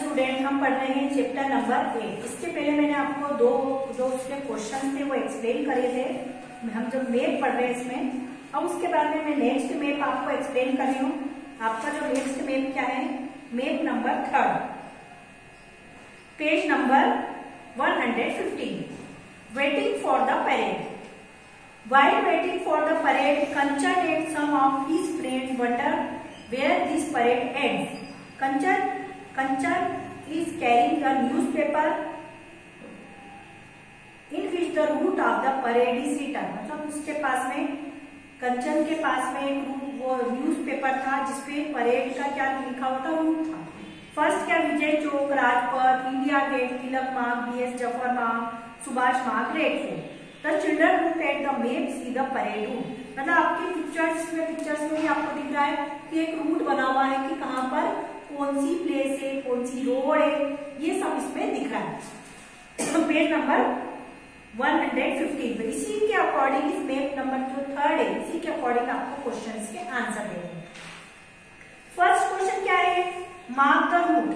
Student, हम पढ़ रहे हैं चैप्टर नंबर 8। इसके पहले मैंने आपको दो उसके क्वेश्चन थे वो एक्सप्लेन करे थे, हम जब मैप पढ़ रहे हैं इसमें। अब उसके बाद में मैं नेक्स्ट मैप आपको एक्सप्लेन कर रही हूँ। आपका जो नेक्स्ट मैप क्या है, map number 3, page number 115, waiting for the parade. While waiting for the parade, Kanchan and some of his friends wonder where this parade ends. Kanchan is carrying a newspaper in which the route of the parade is written. मतलब उसके पास में, कंचन के पास में एक वो newspaper था जिसपे parade का क्या लिखा हुआ था, रूट था। फर्स्ट क्या, विजय Chowk, Rajpath, India gate, Tilak Marg, BS Zafar Marg, Subhash Marg, red fort. The children look at the map, see the parade route. मतलब आपकी पिक्चर्स में ही आपको दिख रहा है कि एक रूट बना हुआ है कि कहाँ पर कौन सी प्लेस है, कौन सी रोड है, ये सब इसमें दिख रहा है। तो पेज नंबर 115 पे इसी के अकॉर्डिंग, इस मैप नंबर जो 3 है इसी के अकॉर्डिंग आपको क्वेश्चंस के आंसर देंगे। फर्स्ट क्वेश्चन क्या है, mark the route,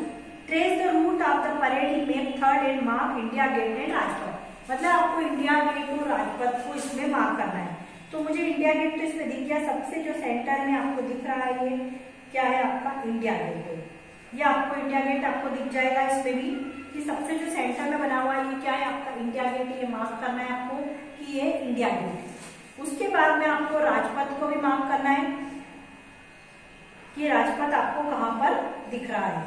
trace the route of the parade in map 3 and mark India gate and Rajpath. मतलब आपको इंडिया गेट और राजपथ को इसमें मार्क करना है। तो मुझे इंडिया गेट तो इसमें दिख गया, सबसे जो सेंटर में आपको दिख रहा है ये क्या है, आपका इंडिया गेट है। ये आपको इंडिया गेट आपको दिख जाएगा इसमें भी कि सबसे जो सेंटर में बना हुआ है ये क्या है, आपका इंडिया गेट है। ये मार्क करना है आपको कि ये इंडिया गेट है। उसके बाद में आपको राजपथ को भी मार्क करना है कि राजपथ आपको कहां पर दिख रहा है।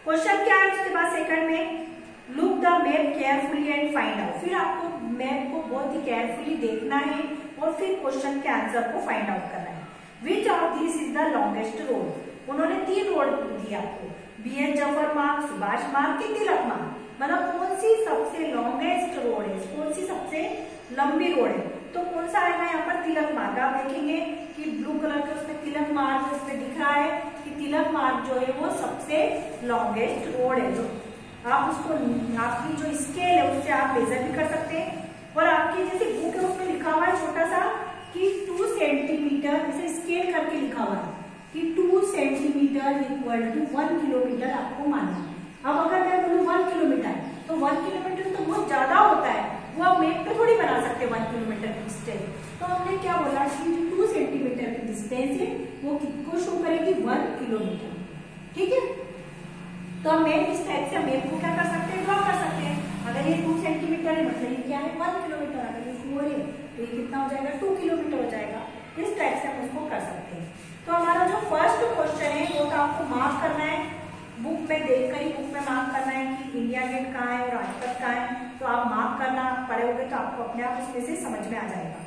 क्वेश्चन क्या है उसके बाद सेकंड में, look the map carefully and find out. फिर आपको मैप को बहुत ही केयरफुली देखना है और फिर क्वेश्चन के आंसर को फाइंड आउट करना है। विच of this is the longest road. उन्होंने 3 रोड दी आपको, BS जफर मार्ग, सुभाष मार्ग के तिलक मार्ग। मतलब कौन सी सबसे लॉन्गेस्ट रोड है, कौन सी सबसे लंबी रोड है, तो कौन सा आएगा यहाँ पर, तिलक मार्ग। आप देखेंगे कि ब्लू कलर का उसमें तिलक मार्ग उसमें दिख रहा है कि तिलक मार्ग जो है वो सबसे लॉन्गेस्ट रोड है। जो आप उसको, आपकी जो स्केल है उससे आप मेजर भी कर सकते हैं। और आपकी जैसे बुक है उसमें लिखा हुआ है छोटा सा कि 2 सेंटीमीटर, इसे स्केल करके लिखा हुआ है कि 2 सेंटीमीटर इक्वल टू 1 किलोमीटर आपको मानना है। अब अगर मैं बोलूँ 1 किलोमीटर, तो 1 किलोमीटर तो बहुत ज्यादा होता है, वो आप मैप पे थोड़ी बना सकते हैं 1 किलोमीटर की डिस्टेंस। तो हमने क्या बोला कि जो 2 सेंटीमीटर की डिस्टेंस है वो किसको शो करेगी, 1 किलोमीटर। ठीक है, तो हम मैप इस टाइप से मैप को क्या कर सकते हैं, ड्रॉ कर सकते हैं। अगर ये 2 सेंटीमीटर है मतलब ये क्या है, 1 किलोमीटर। अगर ये 4 है तो ये कितना हो जाएगा, 2 किलोमीटर हो जाएगा। इस टाइप से हम उसको कर सकते हैं। तो हमारा जो फर्स्ट क्वेश्चन है वो तो आपको मार्क करना है, बुक में देखकर ही बुक में मार्क करना है कि इंडिया गेट कहाँ है और राजपथ कहाँ है। तो आप मार्क करना पड़ेगा तो आपको अपने आप उसमें से समझ में आ जाएगा।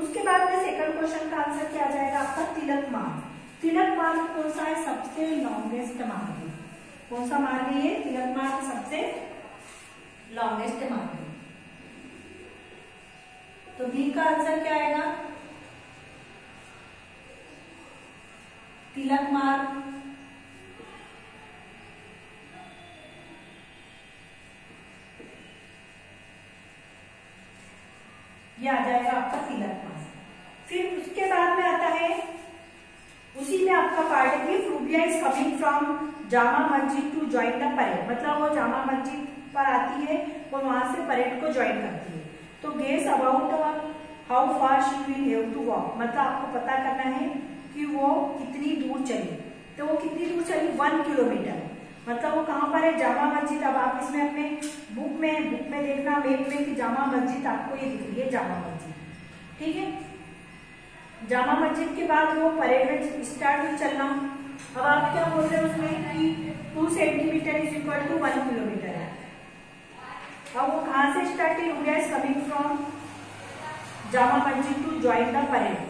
उसके बाद में सेकंड क्वेश्चन का आंसर क्या आ जाएगा आपका, तिलक मार्ग। तिलक मार्ग कौन सा है, सबसे लॉन्गेस्ट मार्ग है। कौन सा मार्ग है ये, तिलक मार्ग सबसे लॉन्गेस्ट मार्ग है। तो बी का आंसर क्या आएगा, तिलक मार्ग। ये आ जाएगा आपका तिलक मार्ग। फिर उसके बाद में आता है, उसी में आपका पार्ट है कि फ्रूबिया is coming from Jama Masjid to join the parade. मतलब वो जामा मस्जिद पर आती है और वहां से परेड को ज्वाइन करती है। तो guess about how far she will have to walk. मतलब आपको पता करना है कि वो कितनी दूर चली। तो वो कितनी दूर चली, 1 किलोमीटर। मतलब वो कहाँ पर है, जामा मस्जिद। अब आप इसमें अपने बुक में देखना मैप में कि जामा मस्जिद आपको ये दिख रही है, जामा मस्जिद। ठीक है, जामा मस्जिद के बाद वो परेड में स्टार्ट हुई चलना। अब आप क्या बोल रहे हैं उसमें कि 2 centimetre is equal to 1 kilometre है। अब वो कहां से स्टार्ट है, India is coming from Jama Masjid to join the parade.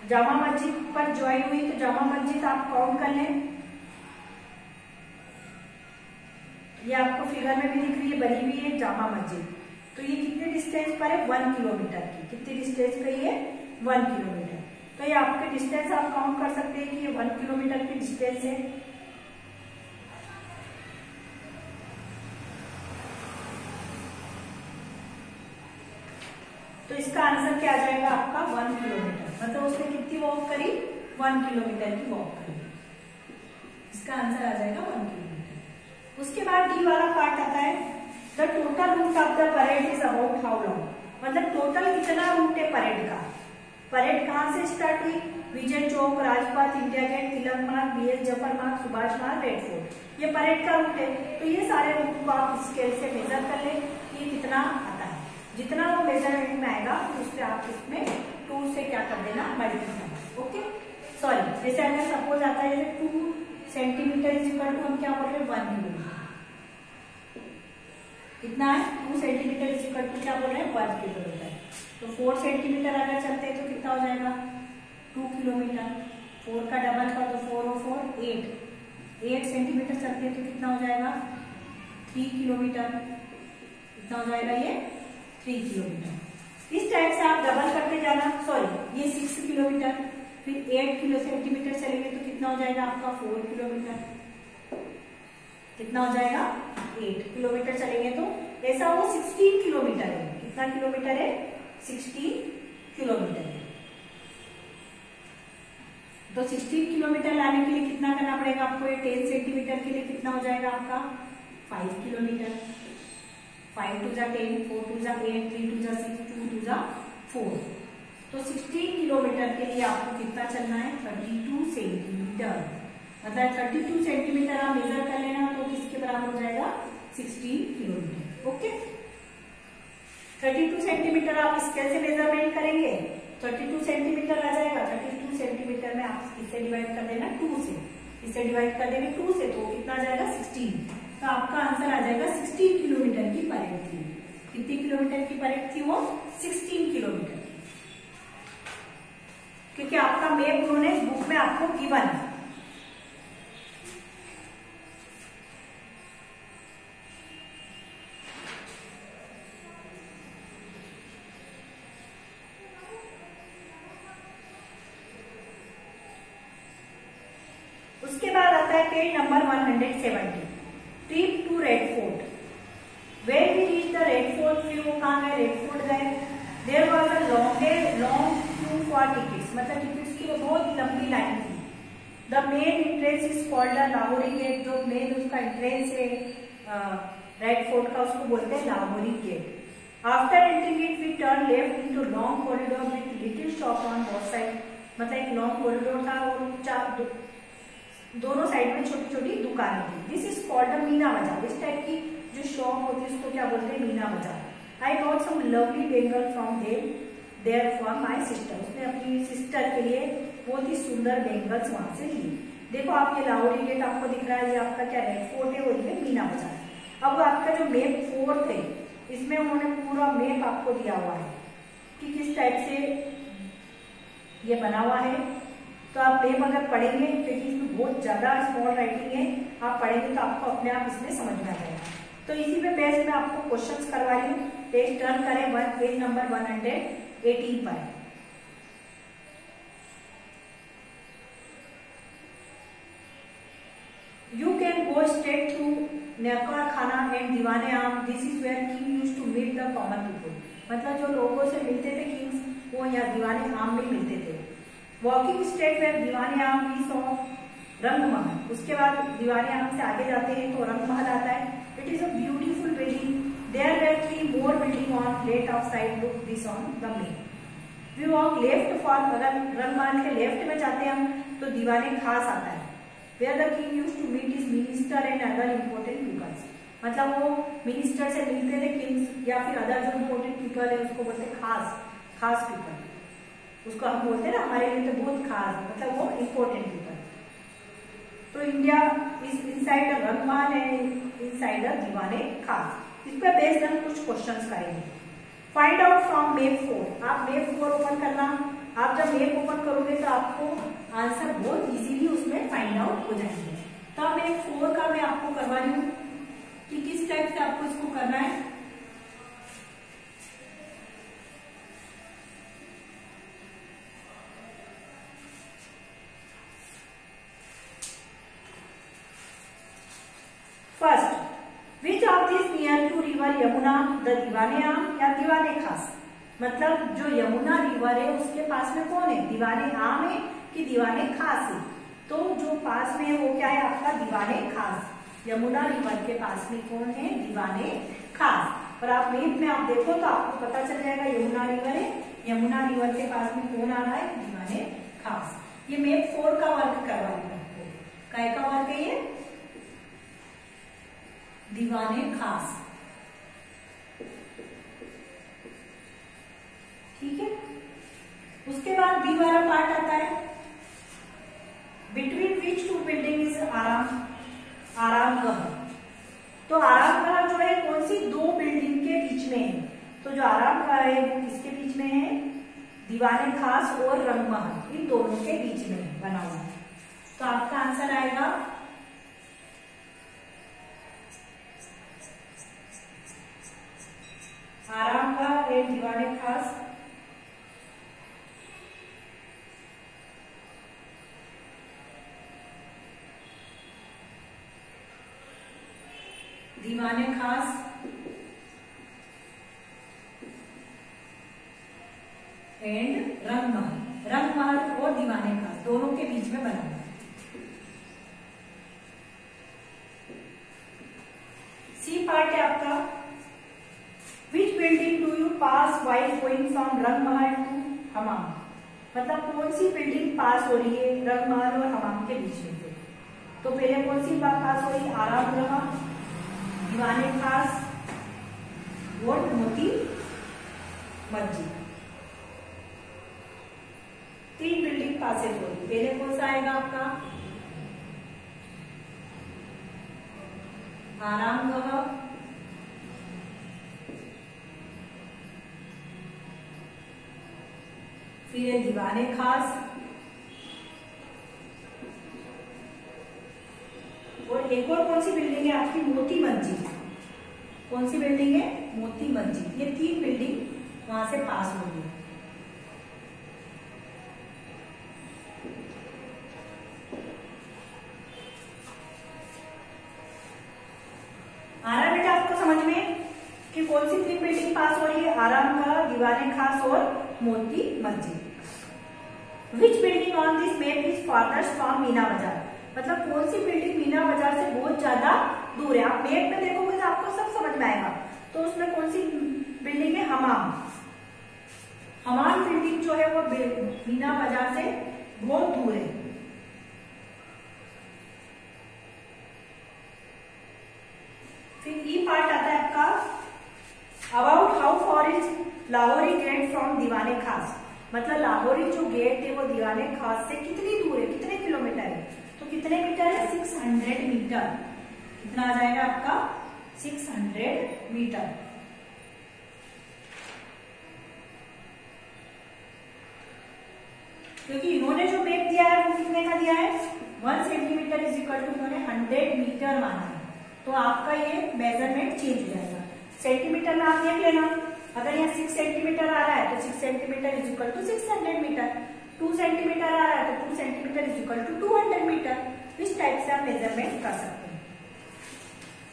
Jama Masjid पर ज्वाइन हुई तो जामा मस्जिद आप काउंट कर लें। ये आपको फिगर में भी दिख रही है, बनी हुई है जामा मस्जिद। तो ये कितने डिस्टेंस पर है, 1 किलोमीटर की। कितनी डिस्टेंस पे ये, 1 किलोमीटर। तो ये आपके डिस्टेंस आप काउंट कर सकते हैं कि ये 1 किलोमीटर की डिस्टेंस है। तो इसका आंसर क्या आ जाएगा आपका, 1 किलोमीटर। मतलब उसने कितनी वॉक करी, 1 किलोमीटर की वॉक करेंगे। इसका आंसर आ जाएगा 1 किलोमीटर। उसके बाद डी वाला पार्ट आता है, the total route of the parade is about how long, मतलब टोटल कितना रूट है परेड का। परेड कहाँ से स्टार्ट हुई, Vijay Chowk, Rajpath, India gate, Tilak Marg, BS Zafar Marg, Subhash Marg, red fort, ये परेड का रूट है। तो ये सारे रूट को आप स्केल से मेजर कर ले कि कितना आता है, जितना वो मेजरमेंट में आएगा उससे आप इसमें 2 से क्या कर देना, मल्टीप्लाई। ओके, सॉरी, जैसे अगर सपोज आता है जैसे 2 सेंटीमीटर इज इक्वल टू हम क्या बोल रहे हैं 1 किलोमीटर, कितना है 2 सेंटीमीटर इज इक्वल टू क्या बोल रहे हैं 1 किलोमीटर। तो 4 सेंटीमीटर अगर चलते हैं तो कितना हो जाएगा 2 किलोमीटर, 4 का डबल कर तो 4 और 4 8 सेंटीमीटर चलते हैं तो कितना हो जाएगा 3 किलोमीटर, कितना हो जाएगा ये 3 किलोमीटर। इस टाइप से आप डबल करते जाना, सॉरी ये 6 किलोमीटर, फिर 8 किलो सेंटीमीटर चलेंगे तो कितना हो जाएगा आपका 4 किलोमीटर, कितना हो जाएगा 8 किलोमीटर चलेंगे तो ऐसा वो 16 किलोमीटर है। कितना किलोमीटर है 16 किलोमीटर है। तो 16 किलोमीटर लाने के लिए कितना करना पड़ेगा आपको, ये 10 सेंटीमीटर के लिए कितना हो जाएगा आपका 5 किलोमीटर, 5 2 जा 10, 4 2 जा 8, 3 2 जा 6, 2 2 जा 4। तो 16 किलोमीटर के लिए आपको कितना चलना है 32 सेंटीमीटर, मतलब 32 सेंटीमीटर आप मेजर कर लेना तो किसके बराबर हो जाएगा 16 किलोमीटर। ओके, 32 सेंटीमीटर आप स्केल से मेजरमेंट करेंगे 32 सेंटीमीटर आ जाएगा। 32 सेंटीमीटर में आप इससे डिवाइड कर देना 2 से, इससे डिवाइड कर देंगे 2 से तो कितना आ जाएगा 16। तो आपका आंसर आ जाएगा 16 किलोमीटर की परेड थी। कितनी किलोमीटर की परेड थी वो 16 किलोमीटर की, क्योंकि आपका मैप उन्होंने बुक में आपको गिवन है। उसके बाद आता है page number 170, trip to Red Fort. Where we reach the Red Fort, फिर वो कहाँ गए रेड फोर्ट गए। There was a long queue for tickets, मतलब टिकट्स की बहुत लंबी लाइन थी। The main entrance is called the Lahori Gate, जो मेन उसका एंट्रेंस है रेड फोर्ट का उसको बोलते हैं Lahori Gate. After entering it we turn left into long corridor with little shop on both side, मतलब एक लॉन्ग कॉरिडोर था और दोनों साइड में छोटी छोटी दुकानें थी। This is called the Meena बाजार, इस टाइप की जो शॉप होती है उसको क्या बोलते हैं Meena Bazaar. I got some lovely bangle from there for my sister, उसने अपनी सिस्टर के लिए बहुत ही सुंदर बेंगल्स वहां से ली। देखो आप ये लाहौरी गेट आपको दिख रहा है, ये आपका क्या रेड फोर्ट है और ये मीना बाजार। अब आपका जो मैप 4 है इसमें उन्होंने पूरा मैप आपको दिया हुआ है कि किस टाइप से ये बना हुआ है। तो आप मैप अगर पढ़ेंगे, क्योंकि इसमें बहुत ज्यादा स्मॉल राइटिंग है, आप पढ़ेंगे तो आपको अपने आप इसमें समझ में आ जाएगा। तो इसी पे बेस में आपको क्वेश्चंस करवा रही हूँ। पेज टर्न करें पेज नंबर 118 पर। You can go straight through Neckar Khana and Diwane Am. This is where king used to meet the common people. मतलब जो लोगों से मिलते थे किंग्स, वो यहाँ दीवाने आम में मिलते थे। वॉकिंग स्ट्रेट वेयर दीवाने आम वी सॉ रंग महल। उसके बाद दीवाने आम से आगे जाते हैं तो रंग महल आता है। It is a beautiful building, there were 3 more building on left of side, look this on the main. We walk left for, अगर रंग महल के लेफ्ट में जाते हैं हम तो दीवाने खास आता है। Where the king used to meet his minister and other important pupils, मतलब वो मिनिस्टर से मिलते थे किंग्स या फिर अदर जो इम्पोर्टेंट पीपल है उसको बोलते हैं खास पीपल, उसको हम बोलते हैं ना हमारे लिए तो बहुत खास, मतलब वो इम्पोर्टेंट पीपल। तो India is inside the Rangmahal and inside the दीवाने खास। इस पर बेस्ड हम कुछ क्वेश्चंस करेंगे। फाइंड आउट फ्रॉम मैप 4, आप मैप 4 ओपन करना। आप जब मैप ओपन करोगे तो आपको आंसर बहुत इजीली उसमें फाइंड आउट हो जाएंगे। तो अब मैप 4 का मैं आपको करवा रही हूँ कि किस टाइप से आपको इसको करना है। First, which of this near to river Yamuna, the Diwane Aam या दीवाने खास। मतलब जो यमुना रिवर है उसके पास में कौन है, दीवाने आम है कि दीवाने खास है? तो जो पास में है वो क्या है आपका, दीवाने खास। यमुना रिवर के पास में कौन है, दीवाने खास। और आप मैप में आप देखो तो आपको पता चल जाएगा यमुना रिवर है, यमुना रिवर के पास में कौन आ रहा है, दीवाने खास। ये मैप 4 का वर्क करवा रही है आपको। काय का वर्क है ये, दीवाने खास। ठीक है। उसके बाद बी वाला पार्ट आता है, between which two building is Aramgah. तो आरामगह जो है कौन सी, 2 बिल्डिंग के बीच में है। तो जो आरामगह है वो किसके बीच में है, दीवाने खास और रंगमहल, इन दोनों के बीच में बना हुआ है। तो आपका आंसर आएगा आरामगह एंड दीवाने खास। दीवाने खास एंड रंगमहल, रंगमहल और दीवाने खास दोनों के बीच में बना हुआ है। सी पार्ट है आपका, which building do you pass while going from Rangmahal to Hammam. मतलब कौन सी बिल्डिंग पास हो रही है रंगमहल और हमाम के बीच में से। तो पहले कौन सी बात पास हो रही है, आरामगह, दीवाने खास और मोती मस्जिद, 3 बिल्डिंग पासेज हो रही। पहले कौन सा आएगा आपका, आरामगह, फिर दीवाने खास और एक और कौन सी बिल्डिंग है आपकी, मोती मस्जिद। कौन सी बिल्डिंग है, मोती मस्जिद। ये 3 बिल्डिंग वहां से पास हो गई। आ रहा बेटा आपको समझ में कि कौन सी 3 बिल्डिंग पास हो रही है, आरामगह, दीवाने खास और Moti Masjid. Which building on this map is farthest from Meena Bazaar. मतलब कौन सी बिल्डिंग मीना बाजार से बहुत ज्यादा दूर है। आप मैप में देखोगे तो आपको सब समझ में आएगा। तो उसमें कौन सी बिल्डिंग है, हमाम। हमाम बिल्डिंग जो है वो मीना बाजार से बहुत दूर है। फिर ई पार्ट आता है आपका, about how for is Lahori get from दीवाने खास। मतलब लाहौरी जो गेट है वो दीवाने खास से कितनी दूर है, कितने किलोमीटर है। तो कितने मीटर है, 600 मीटर। कितना आ जाएगा आपका, 600 मीटर। क्योंकि इन्होंने जो मैप दिया है वो कितने का दिया है, 1 सेंटीमीटर इज इक्वल टू इन्होंने 100 मीटर माना है। तो आपका ये मेजरमेंट चेंज हो जाएगा। सेंटीमीटर में आप देख लेना, अगर यहाँ 6 सेंटीमीटर आ रहा है तो 6 centimetre is equal to 600 metre. 2 centimetre आ रहा है तो 2 centimetre is equal to 200 metre. इस टाइप से आप मेजरमेंट कर सकते हैं।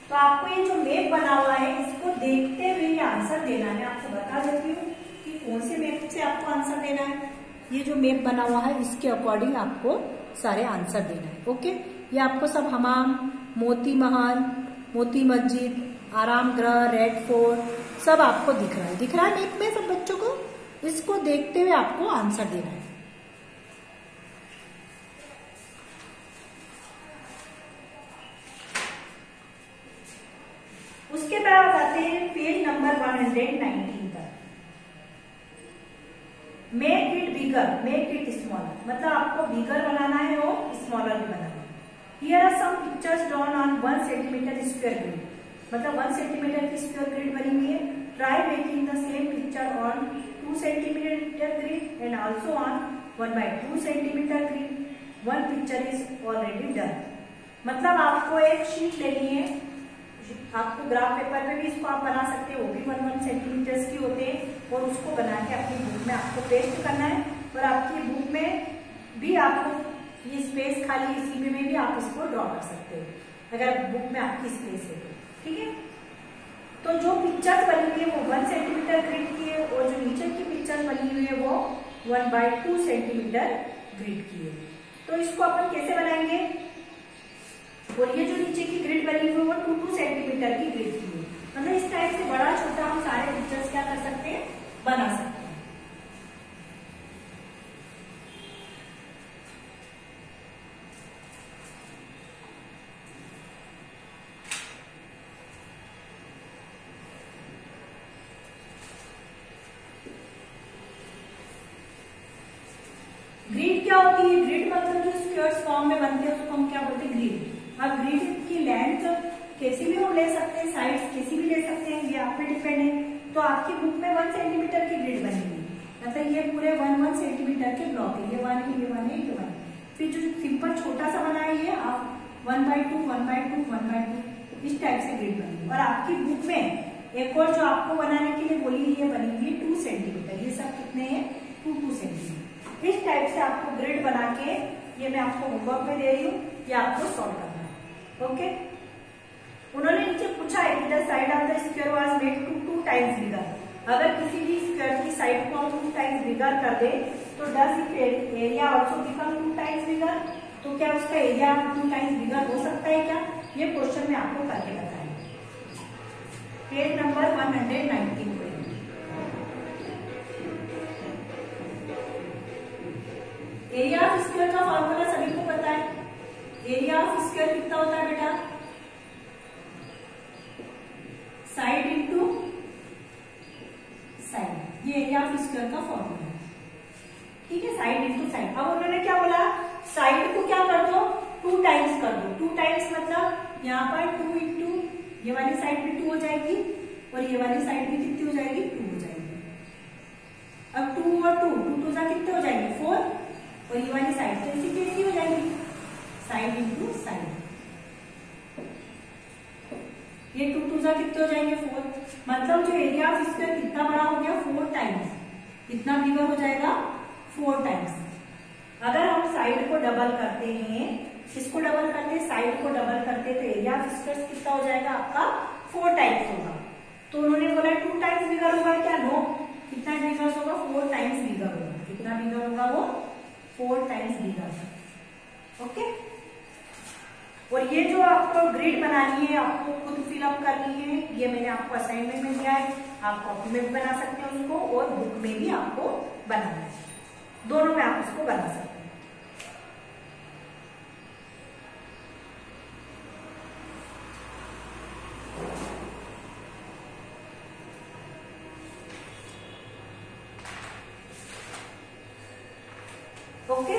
तो आपको ये जो मैप बना हुआ है इसको देखते हुए ये आंसर देना है। आपको बता देती हूँ कि कौन से मैप से आपको आंसर देना है। ये जो मैप बना हुआ है इसके अकॉर्डिंग आपको सारे आंसर देना है। ओके, ये आपको सब हमाम, मोती महल, मोती मस्जिद, आरामगृह, रेड फोर्ट सब आपको दिख रहा है। दिख रहा है मैप में सब बच्चों को। इसको देखते हुए आपको आंसर देना है। उसके बाद आते हैं पेज नंबर 119 पर। Make it bigger, make it smaller. मतलब आपको बिगर बनाना है और स्मॉलर भी बनाना है। Here are some pictures drawn on 1 centimetre square grid. मतलब 1 सेंटीमीटर की स्क्वायर ग्रिड बनी हुई है। Try making the same picture on 2 centimetre grid and also on 1/2 centimetre grid. 1 picture is already done. मतलब आपको एक शीट लेनी है, आपको ग्राफ पेपर पे भी इसको आप बना सकते हो, वो भी 1 सेंटीमीटर की होते हैं। और उसको बना के अपनी बुक में आपको पेस्ट करना है। और आपकी बुक में भी आपको ये स्पेस खाली इसी में भी आप इसको ड्रॉ कर सकते हो, अगर बुक में आपकी स्पेस है तो। ठीक है, तो जो पिक्चर्स बनी हुई है वो 1 सेंटीमीटर ग्रिड की है और जो नीचे की वो 1/2 सेंटीमीटर ग्रिड की है। तो इसको अपन कैसे बनाएंगे, और ये जो नीचे की ग्रिड बनी हुई है वो 2 सेंटीमीटर की ग्रिड की है। मतलब इस टाइप से बड़ा छोटा हम सारे पिक्चर्स क्या कर सकते हैं, बना सकते हैं। ग्रिड क्या होती है, ग्रिड मतलब जो स्क्वायर्स फॉर्म में बनते हैं उसको हम क्या बोलते हैं, ग्रिड। अब ग्रिड की लेंथ कैसी भी हम ले सकते हैं, साइड्स कैसी भी ले सकते हैं, ये आप पे डिपेंड है। तो आपकी बुक में 1 सेंटीमीटर की ग्रिड बनेगी, मतलब ये पूरे 1 सेंटीमीटर के ब्लॉक है, ये 1 है, ये 1 है, ये 1 है। फिर जो सिंपल छोटा सा बना है ये आप 1/2 1/2 1/2 इस टाइप से ग्रिड बनेगी। और आपकी बुक में एक और जो आपको बनाने के लिए बोली है, ये बनी हुई 2 सेंटीमीटर, ये सब कितने हैं, 2 सेंटीमीटर। इस टाइप से आपको ग्रिड बना के, ये मैं आपको होमवर्क में दे रही हूँ, ये आपको सॉल्व करना है। ओके, उन्होंने नीचे पूछा है कि the side of the square was made to 2 times bigger. अगर किसी भी स्क्वायर की साइड को हम 2 टाइम्स बिगर कर दे तो does it area also become 2 times बिगर। तो क्या उसका एरिया 2 टाइम्स बिगर हो सकता है क्या, ये क्वेश्चन में आपको करके बताएंगे। पेज नंबर 119 पे। एरिया ऑफ स्क्वायर का फॉर्मूला सभी को पता है। एरिया ऑफ स्क्वायर कितना होता है बेटा, साइड इंटू साइड, ये एरिया ऑफ स्क्वायर का फॉर्मूला है। ठीक है, साइड इंटू साइड। अब उन्होंने क्या बोला, साइड को क्या कर दो, 2 टाइम्स कर दो। 2 टाइम्स मतलब यहाँ पर 2 इंटू ये वाली साइड भी 2 हो जाएगी और ये वाली साइड भी कितनी हो जाएगी, 2 हो जाएगी। अब 2 और 2 2 जा कितने हो जाएंगे, 4, और ये वाली साइड कैसी कैसी हो जाएगी, साइड इंटू साइड। ये 2 जा कितने हो जाएंगे, 4। मतलब जो एरिया ऑफ स्क्वायर कितना बड़ा हो गया, 4 टाइम्स। कितना बिगर हो जाएगा, 4 टाइम्स। अगर हम साइड को डबल करते हैं, इसको डबल करते हैं, साइड को डबल करते हैं, तो एरिया ऑफ स्क्वायर कितना हो जाएगा आपका, 4 टाइम्स होगा। तो उन्होंने बोला 2 टाइम्स बिगर होगा क्या, नो। कितना बिगर होगा, 4 टाइम्स बिगर होगा। कितना बिगर होगा वो, 4 टाइम्स बिगर। ओके, और ये जो आपको ग्रिड बनानी है, आपको खुद फिलअप करनी है, ये मैंने आपको असाइनमेंट में दिया है। आप कॉपी में भी बना सकते हैं उसको, और बुक में भी आपको बनाना है, दोनों में आप उसको बना सकते हैं। ओके।